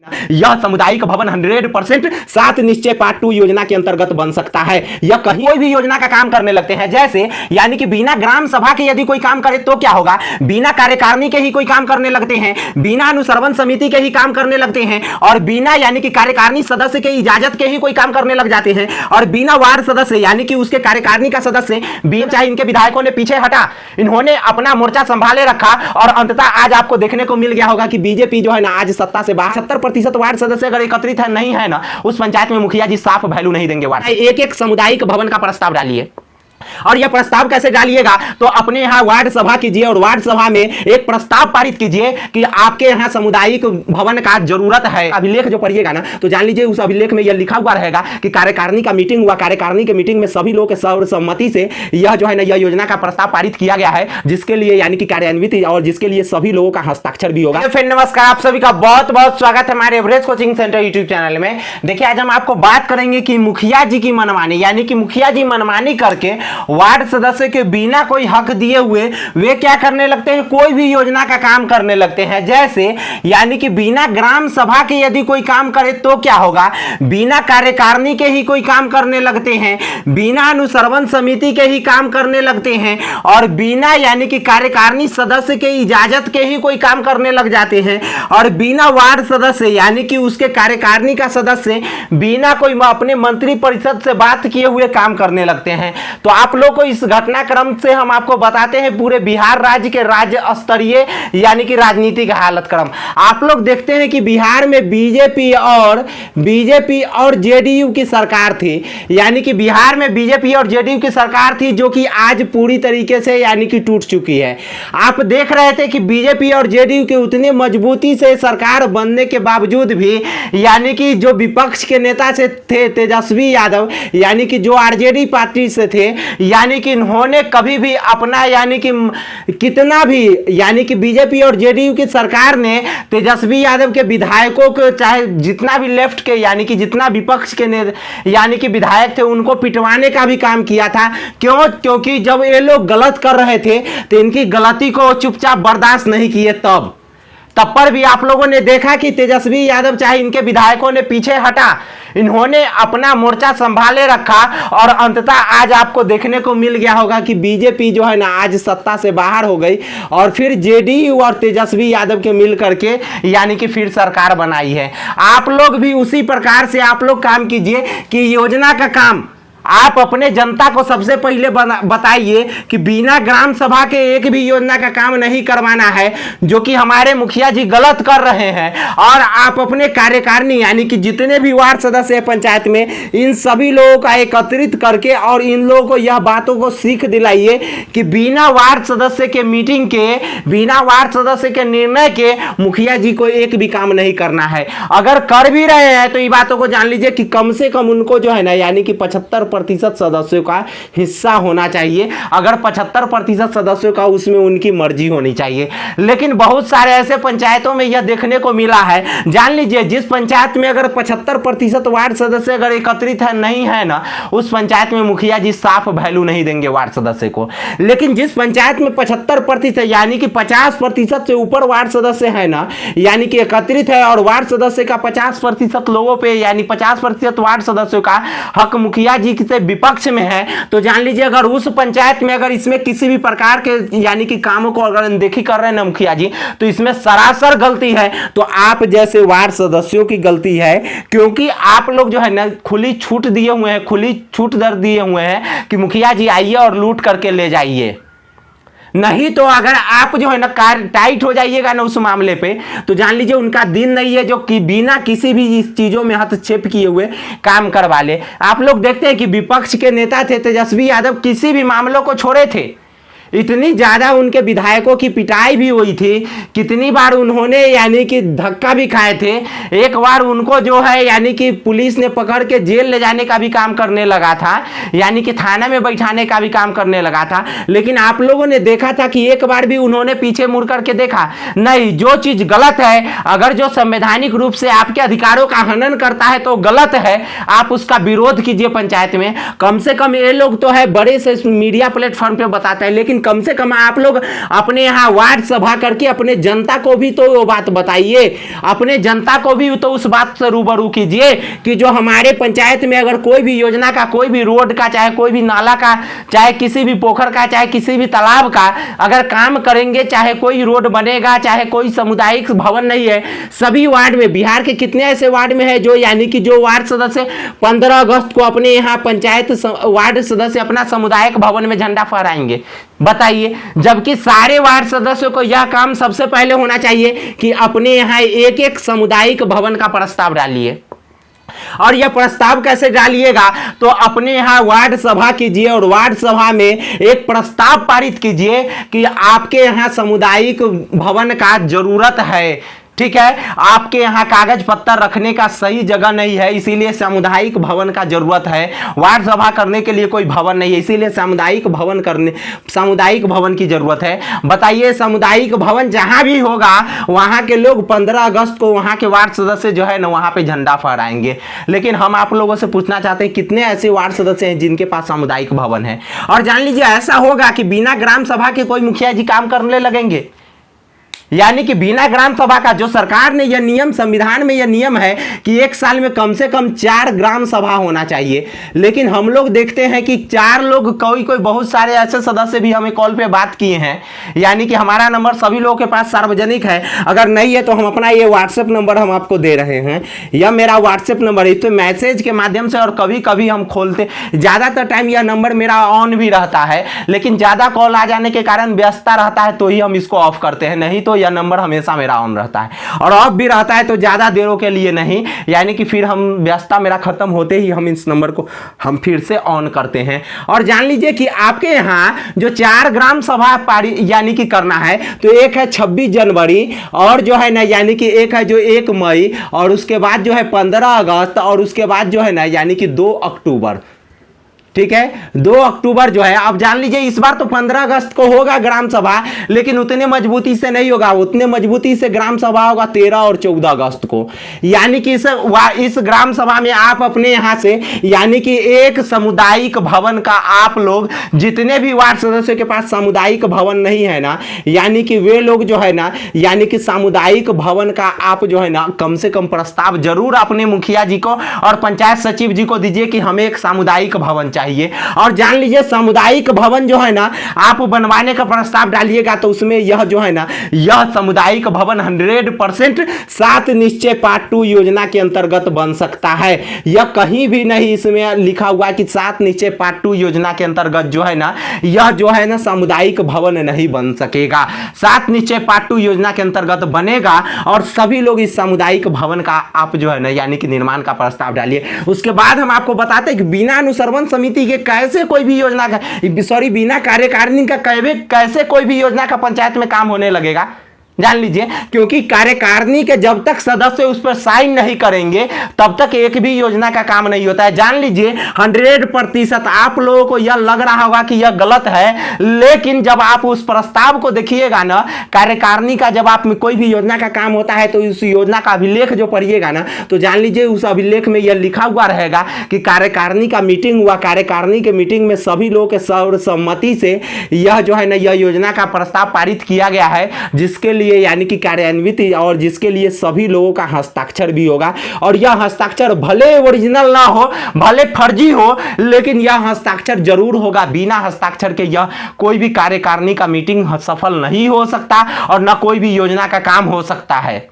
यह सामुदायिक भवन 100% 7 निश्चय पार्ट 2 योजना के अंतर्गत बन सकता है। यह कहीं कोई भी योजना का काम करने लगते हैं, जैसे यानी कि बिना ग्राम सभा के यदि कोई काम करे तो क्या होगा, बिना कार्यकारिणी के ही कोई काम करने लगते हैं, बिना अनुश्रवण समिति के ही काम करने लगते हैं, और बिना यानी कि कार्यकारिणी सदस्य के इजाजत के ही कोई काम करने लग जाते हैं, और बिना वार्ड सदस्य यानी कि उसके कार्यकारिणी का सदस्य चाहे इनके विधायकों ने पीछे हटा, इन्होंने अपना मोर्चा संभाले रखा, और अंततः आज आपको देखने को मिल गया होगा कि बीजेपी जो है ना आज सत्ता से बाहर 70% वार्ड सदस्य अगर एकत्रित है नहीं है ना, उस पंचायत में मुखिया जी साफ वैल्यू नहीं देंगे। वार्ड एक एक सामुदायिक भवन का प्रस्ताव डालिए, और यह प्रस्ताव कैसे डालिएगा, तो अपने यहाँ वार्ड सभा कीजिए और वार्ड सभा में एक प्रस्ताव पारित कीजिए कि आपके यहाँ सामुदायिक भवन का जरूरत है। अभिलेख जो पढ़िएगा ना तो जान लीजिए उस अभिलेख में यह लिखा हुआ रहेगा कि कार्यकारिणी का मीटिंग हुआ, कार्यकारिणी के मीटिंग में सभी लोगों के सर्वसम्मति से यह जो है ना यह योजना का प्रस्ताव पारित किया गया है, जिसके लिए यानी कि कार्यान्वित और जिसके लिए सभी लोगों का हस्ताक्षर भी होगा। फिर नमस्कार, आप सभी का बहुत बहुत स्वागत है हमारे average coaching centre YouTube channel में। देखिए आज हम आपको बात करेंगे कि मुखिया जी की मनमानी, यानी कि मुखिया जी मनमानी करके वार्ड सदस्य के बिना कोई हक दिए हुए वे क्या करने लगते हैं, कोई भी योजना का काम करने लगते हैं। जैसे यानी कि बिना ग्राम सभा के यदि कोई काम करे तो क्या होगा, बिना कार्यकारिणी के ही कोई काम करने लगते हैं, बिना अनुश्रवण समिति के ही काम करने लगते हैं, और बिना यानी कि कार्यकारिणी सदस्य के इजाजत के ही कोई काम करने लग जाते हैं, और बिना वार्ड सदस्य यानी कि उसके कार्यकारिणी का सदस्य बिना कोई अपने मंत्री परिषद से बात किए हुए काम करने लगते हैं। तो आप लोग को इस घटनाक्रम से हम आपको बताते हैं पूरे बिहार राज्य के राज्य स्तरीय यानी कि राजनीतिक हालत क्रम। आप लोग देखते हैं कि बिहार में बीजेपी और जेडीयू की सरकार थी, यानी कि बिहार में बीजेपी और जेडीयू की सरकार थी जो कि आज पूरी तरीके से यानी कि टूट चुकी है। आप देख रहे थे कि बीजेपी और जेडीयू के उतने मजबूती से सरकार बनने के बावजूद भी यानी कि जो विपक्ष के नेता से थे तेजस्वी यादव, यानी कि जो आरजेडी पार्टी से थे, यानी कि इन्होंने कभी भी अपना यानी कि कितना भी यानी कि बीजेपी और जेडीयू की सरकार ने तेजस्वी यादव के विधायकों को चाहे जितना भी लेफ्ट के यानी कि जितना विपक्ष के यानी कि विधायक थे उनको पिटवाने का भी काम किया था। क्यों? क्योंकि जब ये लोग गलत कर रहे थे तो इनकी गलती को चुपचाप बर्दाश्त नहीं किए। तब पर भी आप लोगों ने देखा कि तेजस्वी यादव चाहे इनके विधायकों ने पीछे हटा, इन्होंने अपना मोर्चा संभाले रखा, और अंततः आज आपको देखने को मिल गया होगा कि बीजेपी जो है ना आज सत्ता से बाहर हो गई, और फिर जेडीयू और तेजस्वी यादव के मिल करके यानी कि फिर सरकार बनाई है। आप लोग भी उसी प्रकार से आप लोग काम कीजिए कि योजना का काम आप अपने जनता को सबसे पहले बताइए कि बिना ग्राम सभा के एक भी योजना का काम नहीं करवाना है, जो कि हमारे मुखिया जी गलत कर रहे हैं। और आप अपने कार्यकारिणी यानी कि जितने भी वार्ड सदस्य हैं पंचायत में, इन सभी लोगों का एकत्रित करके और इन लोगों को यह बातों को सीख दिलाइए कि बिना वार्ड सदस्य के मीटिंग के, बिना वार्ड सदस्य के निर्णय के मुखिया जी को एक भी काम नहीं करना है। अगर कर भी रहे हैं तो ये बातों को जान लीजिए कि कम से कम उनको जो है ना यानी कि 75% सदस्यों का हिस्सा होना चाहिए। अगर 75% सदस्यों का उसमें उनकी मर्जी होनी चाहिए। लेकिन बहुत सारे ऐसे पंचायतों में यह देखने को मिला है, जान लीजिए जिस पंचायत में अगर 75% वार्ड सदस्य अगर एकत्रित है नहीं है ना, उस पंचायत में मुखिया जी साफ वैल्यू नहीं देंगे वार्ड सदस्य को। लेकिन जिस पंचायत में 75% यानी कि 50% से ऊपर वार्ड सदस्य है ना, यानी कि एकत्रित है, और वार्ड सदस्य का 50% लोगों पे यानी 50% वार्ड सदस्यों का हक मुखिया जी से विपक्ष में है, तो जान लीजिए अगर उस पंचायत में अगर इसमें किसी भी प्रकार के यानी कि कामों को अगर अनदेखी कर रहे हैं ना मुखिया जी, तो इसमें सरासर गलती है तो आप जैसे वार्ड सदस्यों की गलती है। क्योंकि आप लोग जो है ना खुली छूट दिए हुए हैं, खुली छूट दर दिए हुए हैं कि मुखिया जी आइए और लूट करके ले जाइए। नहीं तो अगर आप जो है ना टाइट हो जाइएगा ना उस मामले पे, तो जान लीजिए उनका दिन नहीं है जो कि बिना किसी भी इस चीजों में हस्तक्षेप किए हुए काम करवा ले। आप लोग देखते हैं कि विपक्ष के नेता थे तेजस्वी यादव, किसी भी मामलों को छोड़े थे। इतनी ज्यादा उनके विधायकों की पिटाई भी हुई थी, कितनी बार उन्होंने यानी कि धक्का भी खाए थे। एक बार उनको जो है यानी कि पुलिस ने पकड़ के जेल ले जाने का भी काम करने लगा था, यानी कि थाना में बैठाने का भी काम करने लगा था। लेकिन आप लोगों ने देखा था कि एक बार भी उन्होंने पीछे मुड़ करके देखा नहीं। जो चीज गलत है, अगर जो संवैधानिक रूप से आपके अधिकारों का हनन करता है तो गलत है, आप उसका विरोध कीजिए पंचायत में। कम से कम ये लोग तो है बड़े से मीडिया प्लेटफॉर्म पे बताते हैं, लेकिन कम से कम आप लोग अपने यहाँ वार्ड सभा करके अपने जनता को भी तो वो बात बताइए, अपने जनता को भी तो उस बात से रूबरू कीजिए कि जो हमारे पंचायत में अगर कोई भी योजना का, कोई भी रोड का, चाहे कोई भी नाला का, चाहे किसी भी पोखर का, चाहे किसी भी तालाब का अगर काम करेंगे, चाहे कोई रोड बनेगा, चाहे कोई सामुदायिक भवन नहीं है, सभी वार्ड में, बिहार के कितने ऐसे वार्ड में है जो यानी कि जो वार्ड सदस्य 15 अगस्त को अपने यहाँ पंचायत वार्ड सदस्य अपना सामुदायिक भवन में झंडा फहराएंगे, बताइए। जबकि सारे वार्ड सदस्यों को यह काम सबसे पहले होना चाहिए कि अपने यहाँ एक एक सामुदायिक भवन का प्रस्ताव डालिए। और यह प्रस्ताव कैसे डालिएगा, तो अपने यहाँ वार्ड सभा कीजिए और वार्ड सभा में एक प्रस्ताव पारित कीजिए कि आपके यहाँ सामुदायिक भवन का जरूरत है, ठीक है, आपके यहाँ कागज पत्तर रखने का सही जगह नहीं है, इसीलिए सामुदायिक भवन का जरूरत है। वार्ड सभा करने के लिए कोई भवन नहीं है, इसीलिए सामुदायिक भवन की जरूरत है। बताइए, सामुदायिक भवन जहां भी होगा वहां के लोग 15 अगस्त को वहां के वार्ड सदस्य जो है ना वहां पे झंडा फहराएंगे। लेकिन हम आप लोगों से पूछना चाहते हैं, कितने ऐसे वार्ड सदस्य हैं जिनके पास सामुदायिक भवन है? और जान लीजिए, ऐसा होगा कि बिना ग्राम सभा के कोई मुखिया जी काम करने लगेंगे, यानी कि बिना ग्राम सभा का, जो सरकार ने यह नियम, संविधान में यह नियम है कि एक साल में कम से कम 4 ग्राम सभा होना चाहिए, लेकिन हम लोग देखते हैं कि 4 लोग, कोई बहुत सारे ऐसे सदस्य भी हमें कॉल पे बात किए हैं, यानी कि हमारा नंबर सभी लोगों के पास सार्वजनिक है, अगर नहीं है तो हम अपना ये व्हाट्सएप नंबर हम आपको दे रहे हैं, यह मेरा व्हाट्सएप नंबर है, तो मैसेज के माध्यम से, और कभी कभी हम खोलते, ज़्यादातर टाइम यह नंबर मेरा ऑन भी रहता है, लेकिन ज़्यादा कॉल आ जाने के कारण व्यस्तता रहता है तो ही हम इसको ऑफ करते हैं, नहीं तो यह नंबर हमेशा मेरा ऑन रहता है, और ऑफ भी रहता है तो ज्यादा देरों के लिए नहीं, यानी कि फिर हम व्यस्तता मेरा खत्म होते ही हम इस नंबर को हम फिर से ऑन करते हैं। और जान लीजिए कि आपके यहाँ जो 4 ग्राम सभा यानी कि करना है, तो एक है 26 जनवरी, और जो है ना यानी कि एक है जो 1 मई, और उसके बाद जो है 15 अगस्त, और उसके बाद जो है ना यानी कि 2 अक्टूबर, ठीक है, 2 अक्टूबर जो है। आप जान लीजिए इस बार तो 15 अगस्त को होगा ग्राम सभा, लेकिन उतने मजबूती से नहीं होगा, उतने मजबूती से ग्राम सभा होगा 13 और 14 अगस्त को, यानी कि इस ग्राम सभा में आप अपने यहाँ से यानी कि एक सामुदायिक भवन का, आप लोग जितने भी वार्ड सदस्यों के पास सामुदायिक भवन नहीं है ना, यानी कि वे लोग जो है ना यानी कि सामुदायिक भवन का आप जो है ना कम से कम प्रस्ताव जरूर अपने मुखिया जी को और पंचायत सचिव जी को दीजिए कि हमें एक सामुदायिक भवन चाहिए। और जान लीजिए, सामुदायिक भवन जो है ना आप बनवाने का प्रस्ताव डालिएगा तो उसमें यह जो है ना यह सामुदायिक भवन 100% 7 निश्चय पार्ट 2 योजना के अंतर्गत बन सकता है। यह कहीं भी नहीं इसमें लिखा हुआ कि 7 निश्चय पार्ट 2 योजना के अंतर्गत जो है ना यह जो है ना सामुदायिक भवन नहीं बन सकेगा। 7 निश्चय पार्ट 2 योजना के अंतर्गत बनेगा और सभी लोग इस सामुदायिक भवन का आप जो है ना यानी कि निर्माण का प्रस्ताव डालिए। उसके बाद हम आपको बताते हैं कि बिना अनुश्रवण समिति के कैसे कोई भी योजना का, बिना कार्यकारिणी का कैसे कोई भी योजना का पंचायत में काम होने लगेगा, जान लीजिए। क्योंकि कार्यकारिणी के जब तक सदस्य उस पर साइन नहीं करेंगे तब तक एक भी योजना का काम नहीं होता है। जान लीजिए 100% आप लोगों को यह लग रहा होगा कि यह गलत है, लेकिन जब आप उस प्रस्ताव को देखिएगा ना कार्यकारिणी का, जब आप में कोई भी योजना का काम होता है तो उस योजना का अभिलेख जो पढ़िएगा ना तो जान लीजिए उस अभिलेख में यह लिखा हुआ रहेगा कि कार्यकारिणी का मीटिंग हुआ, कार्यकारिणी के मीटिंग में सभी लोगों के सर्वसम्मति से यह जो है ना यह योजना का प्रस्ताव पारित किया गया है, जिसके यानी कि कार्यान्वित और जिसके लिए सभी लोगों का हस्ताक्षर भी होगा। और यह हस्ताक्षर भले ओरिजिनल ना हो, भले फर्जी हो, लेकिन यह हस्ताक्षर जरूर होगा। बिना हस्ताक्षर के यह कोई भी कार्यकारिणी का मीटिंग सफल नहीं हो सकता और ना कोई भी योजना का काम हो सकता है,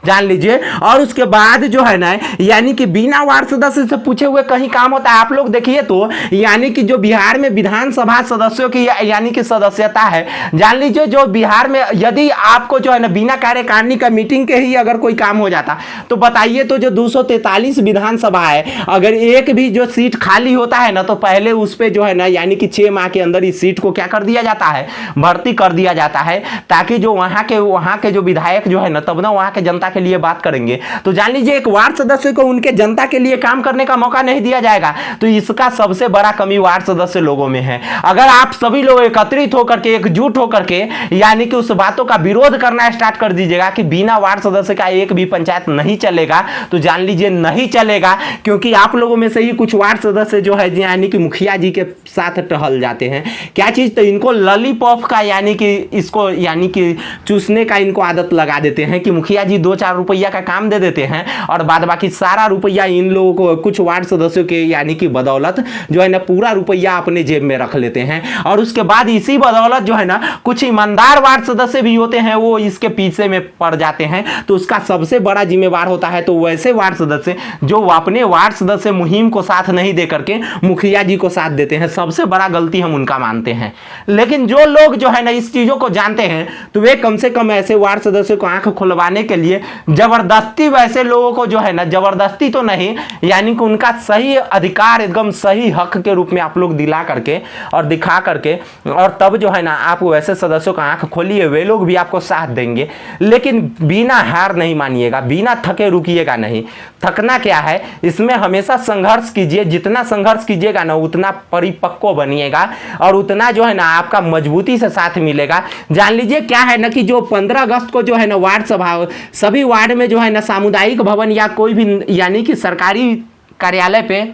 जान लीजिए। और उसके बाद जो है ना यानी कि बिना वार्ड सदस्य से पूछे हुए कहीं काम होता है। आप लोग देखिए तो यानी कि जो बिहार में विधानसभा सदस्यों की यानी कि सदस्यता है, जान लीजिए जो बिहार में यदि आपको जो है ना बिना कार्यकारिणी का मीटिंग के ही अगर कोई काम हो जाता तो बताइए, तो जो 243 विधानसभा है अगर एक भी जो सीट खाली होता है ना तो पहले उस पर जो है ना यानी कि 6 माह के अंदर इस सीट को क्या कर दिया जाता है, भर्ती कर दिया जाता है, ताकि जो वहाँ के जो विधायक जो है ना तब ना वहाँ के जनता के लिए बात करेंगे तो जान लीजिए एक वार्ड सदस्य को उनके जनता के लिए काम करने का मौका नहीं दिया जाएगा। तो इसका सबसे बड़ा कमी वार्ड सदस्य लोगों में है। अगर आप सभी लोग एकत्रित होकर के, एकजुट होकर के यानी कि उस बातों का विरोध करना स्टार्ट कर दीजिएगा कि बिना वार्ड सदस्य का एक भी पंचायत नहीं चलेगा, तो जान लीजिए नहीं चलेगा। क्योंकि आप लोगों में से ही कुछ वार्ड सदस्य जो है यानी कि मुखिया जी के साथ टहल जाते हैं। क्या चीज? तो इनको लॉलीपॉप का यानी कि इसको यानी कि चूसने का इनको आदत लगा देते हैं कि मुखिया जी 2-4 रुपया का काम दे देते हैं और बाद बाकी सारा रुपया इन लोगों को, कुछ वार्ड सदस्यों के यानी कि बदौलत जो है ना पूरा रुपया अपने जेब में रख लेते हैं। और उसके बाद इसी बदौलत जो है ना कुछ ईमानदार वार्ड सदस्य भी होते हैं, वो इसके पीछे में पड़ जाते हैं। तो उसका सबसे बड़ा जिम्मेवार होता है तो वैसे वार्ड सदस्य जो अपने वार्ड सदस्य मुहिम को साथ नहीं दे करके मुखिया जी को साथ देते हैं। सबसे बड़ा गलती हम उनका मानते हैं। लेकिन जो लोग जो है ना इस चीजों को जानते हैं तो वे कम से कम ऐसे वार्ड सदस्यों को आंख खुलवाने के लिए जबरदस्ती वैसे लोगों को जो है ना, जबरदस्ती तो नहीं यानी कि उनका सही अधिकार एकदम सही हक के रूप में आप लोग दिला करके और दिखा करके और तब जो है ना आप वैसे सदस्यों का आंख खोलिए, वे लोग भी आपको साथ देंगे। लेकिन बिना हार नहीं मानिएगा, बिना थके रुकिएगा नहीं। थकना क्या है, इसमें हमेशा संघर्ष कीजिए। जितना संघर्ष कीजिएगा ना उतना परिपक्व बनिएगा और उतना जो है ना आपका मजबूती से साथ मिलेगा। जान लीजिए क्या है ना कि जो 15 अगस्त को जो है ना वार्ड सभा सभी वार्ड में जो है ना सामुदायिक भवन या कोई भी यानी कि सरकारी कार्यालय पे,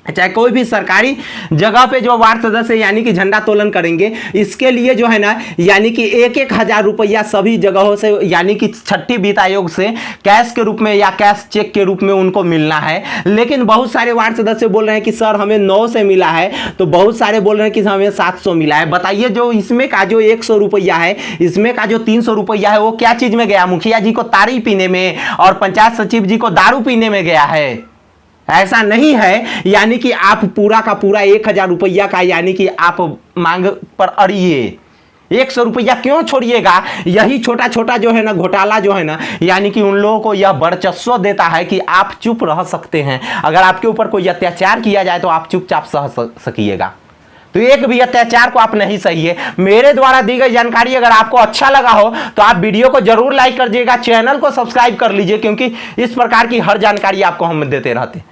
चाहे कोई भी सरकारी जगह पे जो वार्ड सदस्य यानी कि झंडा तोलन करेंगे, इसके लिए जो है ना यानी कि 1-1 हजार रुपया सभी जगहों से यानी कि छठी वित्त आयोग से कैश के रूप में या कैश चेक के रूप में उनको मिलना है। लेकिन बहुत सारे वार्ड सदस्य बोल रहे हैं कि सर हमें 9 से मिला है, तो बहुत सारे बोल रहे हैं कि हमें 700 मिला है। बताइए जो इसमें का जो 100 रुपया है, इसमें का जो 300 रुपया है वो क्या चीज में गया? मुखिया जी को तारी पीने में और पंचायत सचिव जी को दारू पीने में गया है। ऐसा नहीं है यानी कि आप पूरा का पूरा 1000 रुपया का यानी कि आप मांग पर अड़िए। 100 रुपया क्यों छोड़िएगा? यही छोटा छोटा जो है ना घोटाला जो है ना यानी कि उन लोगों को यह वर्चस्व देता है कि आप चुप रह सकते हैं। अगर आपके ऊपर कोई अत्याचार किया जाए तो आप चुपचाप सह सकिएगा। तो एक भी अत्याचार को आप नहीं सहिए। मेरे द्वारा दी गई जानकारी अगर आपको अच्छा लगा हो तो आप वीडियो को जरूर लाइक कर दीजिएगा, चैनल को सब्सक्राइब कर लीजिए, क्योंकि इस प्रकार की हर जानकारी आपको हम देते रहते हैं।